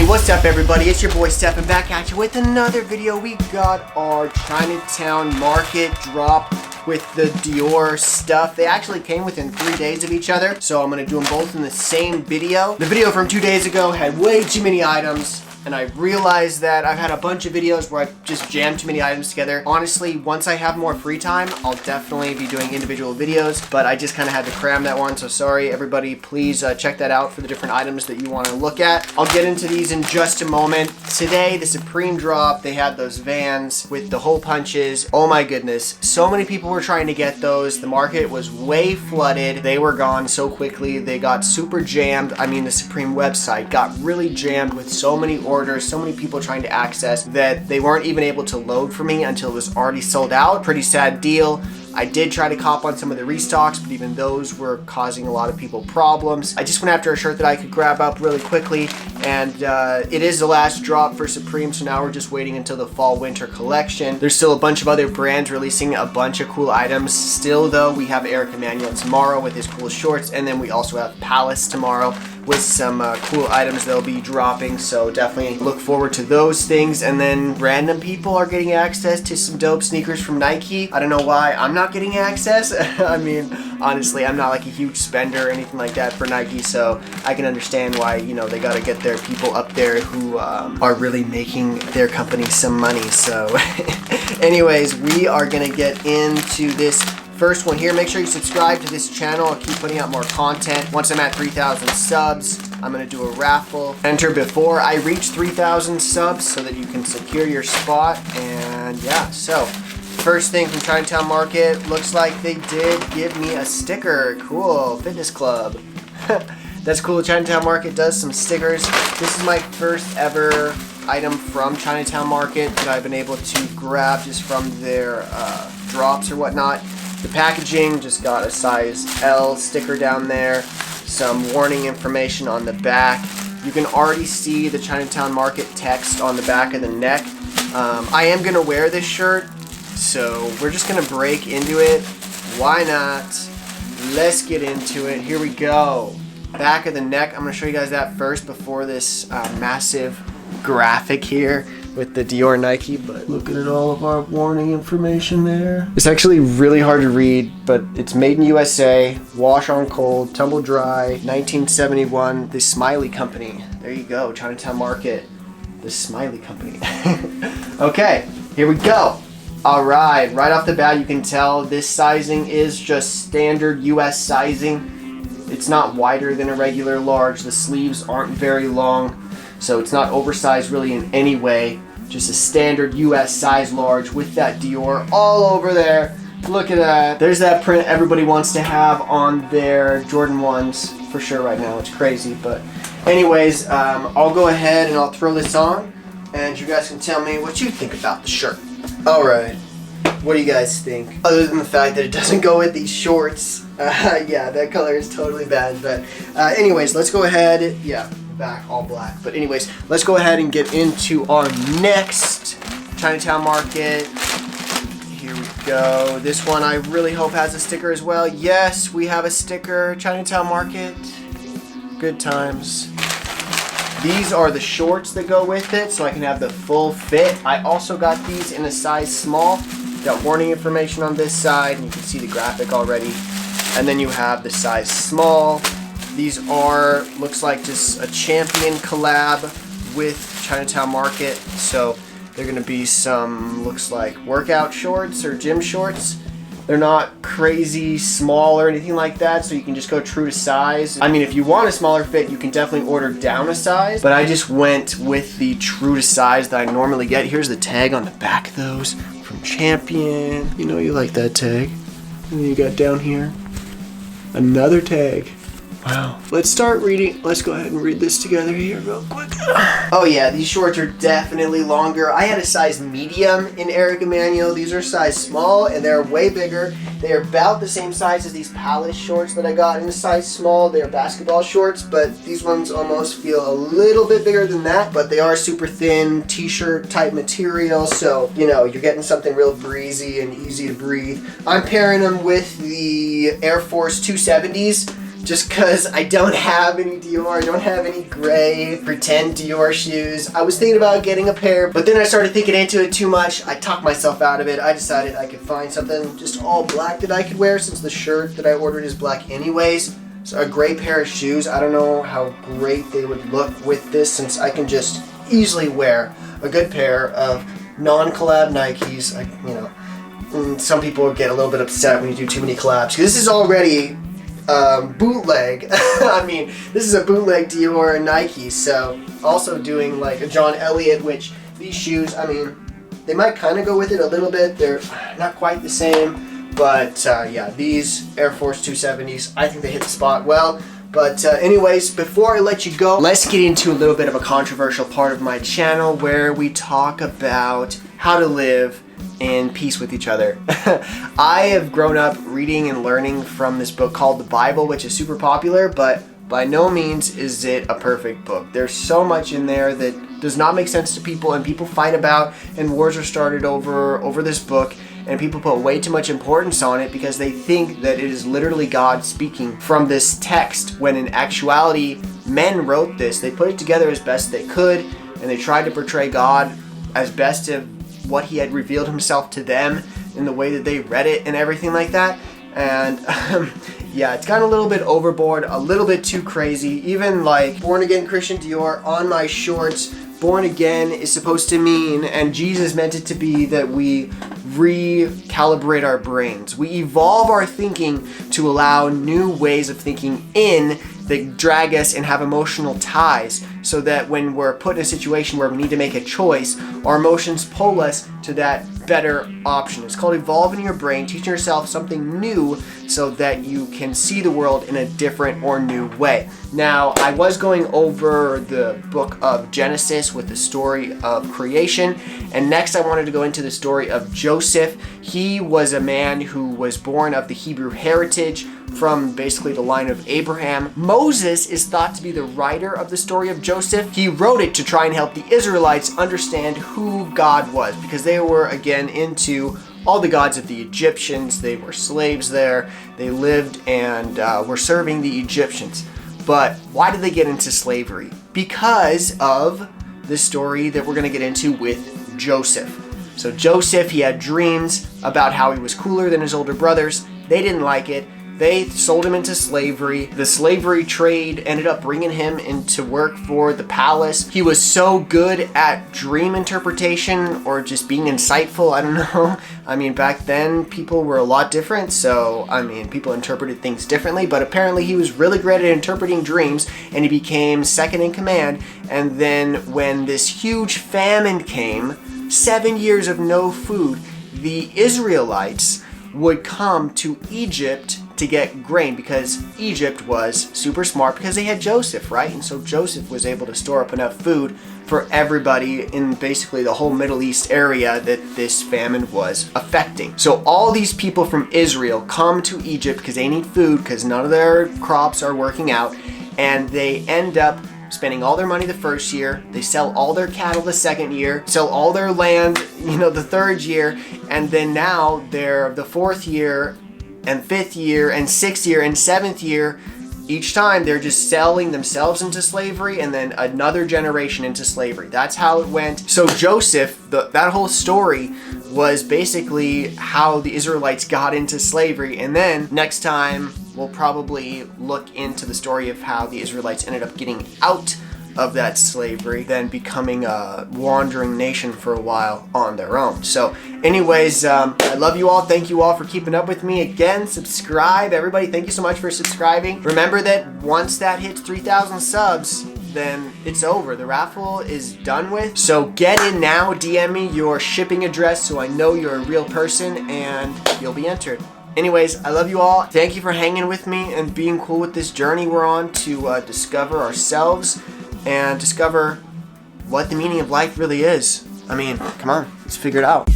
Hey, what's up everybody? It's your boy Stephen back at you with another video. We got our Chinatown Market drop with the DIOR stuff. They actually came within 3 days of each other, so I'm gonna do them both in the same video. The video from 2 days ago had way too many items, and I realized that I've had a bunch of videos where I've just jammed too many items together. Honestly, once I have more free time, I'll definitely be doing individual videos, but I just kind of had to cram that one, so sorry everybody. Please check that out for the different items that you want to look at. I'll get into these in just a moment. Today, the Supreme drop, they had those vans with the hole punches. Oh my goodness, so many people were trying to get those. The market was way flooded. They were gone so quickly. They got super jammed. I mean, the Supreme website got really jammed with so many orders, so many people trying to access that they weren't even able to load for me until it was already sold out. Pretty sad deal. I did try to cop on some of the restocks, but even those were causing a lot of people problems. I just went after a shirt that I could grab up really quickly, and it is the last drop for Supreme, so now we're just waiting until the fall-winter collection. There's still a bunch of other brands releasing a bunch of cool items. Still though, we have Eric Emanuel tomorrow with his cool shorts, and then we also have Palace tomorrow with some cool items they'll be dropping, so definitely look forward to those things. And then random people are getting access to some dope sneakers from Nike. I don't know why I'm not getting access. I mean, honestly, I'm not like a huge spender or anything like that for Nike, so I can understand why, you know, they gotta get their people up there who are really making their company some money. So anyways, we are gonna get into this first one here. Make sure you subscribe to this channel. I'll keep putting out more content. Once I'm at 3,000 subs, I'm gonna do a raffle. Enter before I reach 3,000 subs so that you can secure your spot. And yeah, so first thing from Chinatown Market, looks like they did give me a sticker. Cool, fitness club. That's cool. Chinatown Market does some stickers. This is my first ever item from Chinatown Market that I've been able to grab just from their drops or whatnot. The packaging just got a size L sticker down there, some warning information on the back. You can already see the Chinatown Market text on the back of the neck. I am going to wear this shirt, so we're just going to break into it. Why not? Let's get into it. Here we go. Back of the neck. I'm going to show you guys that first before this massive graphic here with the DIOR Nike, but look at all of our warning information there. It's actually really hard to read, but it's made in USA, wash on cold, tumble dry, 1971, the Smiley Company. There you go, Chinatown Market, the Smiley Company. Okay, here we go. All right, right off the bat, you can tell this sizing is just standard US sizing. It's not wider than a regular large. The sleeves aren't very long, so it's not oversized really in any way. Just a standard US size large with that DIOR all over there. Look at that. There's that print everybody wants to have on their Jordan 1s for sure right now. It's crazy, but anyways, I'll go ahead and I'll throw this on, and you guys can tell me what you think about the shirt. All right, what do you guys think? Other than the fact that it doesn't go with these shorts. Yeah, that color is totally bad, but anyways, let's go ahead. Yeah, back all black. But anyways, let's go ahead and get into our next Chinatown Market. Here we go. This one I really hope has a sticker as well. Yes, we have a sticker. Chinatown Market. Good times. These are the shorts that go with it, so I can have the full fit. I also got these in a size small. Got warning information on this side, and you can see the graphic already. And then you have the size small. These are, looks like just a Champion collab with Chinatown Market. So they're gonna be some, looks like workout shorts or gym shorts. They're not crazy small or anything like that, so you can just go true to size. I mean, if you want a smaller fit, you can definitely order down a size, but I just went with the true to size that I normally get. Here's the tag on the back of those from Champion. You know you like that tag. And then you got down here another tag. Wow. Let's start reading. Let's go ahead and read this together here real quick. Oh yeah, these shorts are definitely longer. I had a size medium in Eric Emanuel. These are size small, and they're way bigger. They are about the same size as these Palace shorts that I got in a size small. They're basketball shorts, but these ones almost feel a little bit bigger than that, but they are super thin t-shirt type material, so you know, you're getting something real breezy and easy to breathe. I'm pairing them with the Air Force 270s. just because I don't have any DIOR, I don't have any gray pretend DIOR shoes. I was thinking about getting a pair, but then I started thinking into it too much. I talked myself out of it. I decided I could find something just all black that I could wear, since the shirt that I ordered is black anyways. So a gray pair of shoes, I don't know how great they would look with this, since I can just easily wear a good pair of non-collab Nikes. Some people get a little bit upset when you do too many collabs, because this is already bootleg. I mean, this is a bootleg DIOR and Nike. So also doing like a John Elliott, which these shoes, I mean, they might kind of go with it a little bit. They're not quite the same. But yeah, these Air Force 270s, I think they hit the spot well. But anyways, before I let you go, let's get into a little bit of a controversial part of my channel where we talk about how to live in peace with each other. I have grown up reading and learning from this book called the Bible, which is super popular, but by no means is it a perfect book. There's so much in there that does not make sense to people, and people fight about, and wars are started over this book. And people put way too much importance on it because they think that it is literally God speaking from this text, when in actuality, men wrote this. They put it together as best they could, and they tried to portray God as best of what he had revealed himself to them in the way that they read it and everything like that. And yeah, it's gotten a little bit overboard, a little bit too crazy. Even like born again Christian DIOR on my shorts. Born again is supposed to mean, and Jesus meant it to be, that we recalibrate our brains. We evolve our thinking to allow new ways of thinking in that drag us and have emotional ties, so that when we're put in a situation where we need to make a choice, our emotions pull us to that better option. It's called evolving your brain, teaching yourself something new so that you can see the world in a different or new way. Now, I was going over the book of Genesis with the story of creation, and next I wanted to go into the story of Joseph. He was a man who was born of the Hebrew heritage from basically the line of Abraham. Moses is thought to be the writer of the story of Joseph. He wrote it to try and help the Israelites understand who God was, because they were again into all the gods of the Egyptians. They were slaves there. They lived and were serving the Egyptians. But why did they get into slavery? Because of the story that we're going to get into with Joseph. So Joseph, he had dreams about how he was cooler than his older brothers. They didn't like it. They sold him into slavery. The slavery trade ended up bringing him into work for the palace. He was so good at dream interpretation, or just being insightful, I don't know. I mean, back then people were a lot different, so I mean, people interpreted things differently, but apparently he was really great at interpreting dreams, and he became second in command. And then when this huge famine came, 7 years of no food, the Israelites would come to Egypt to get grain, because Egypt was super smart because they had Joseph, right? And so Joseph was able to store up enough food for everybody in basically the whole Middle East area that this famine was affecting. So all these people from Israel come to Egypt because they need food, because none of their crops are working out, and they end up spending all their money the first year. They sell all their cattle the second year, sell all their land, the third year, and then now they're the fourth year and fifth year and sixth year and seventh year. Each time they're just selling themselves into slavery, and then another generation into slavery. That's how it went. So Joseph, that whole story was basically how the Israelites got into slavery. And then next time we'll probably look into the story of how the Israelites ended up getting out of that slavery, then becoming a wandering nation for a while on their own. So anyways, I love you all. Thank you all for keeping up with me. Again, subscribe. Everybody, thank you so much for subscribing. Remember that once that hits 3,000 subs, then it's over. The raffle is done with. So get in now. DM me your shipping address so I know you're a real person, and you'll be entered. Anyways, I love you all. Thank you for hanging with me and being cool with this journey we're on to discover ourselves and discover what the meaning of life really is. I mean, come on, let's figure it out.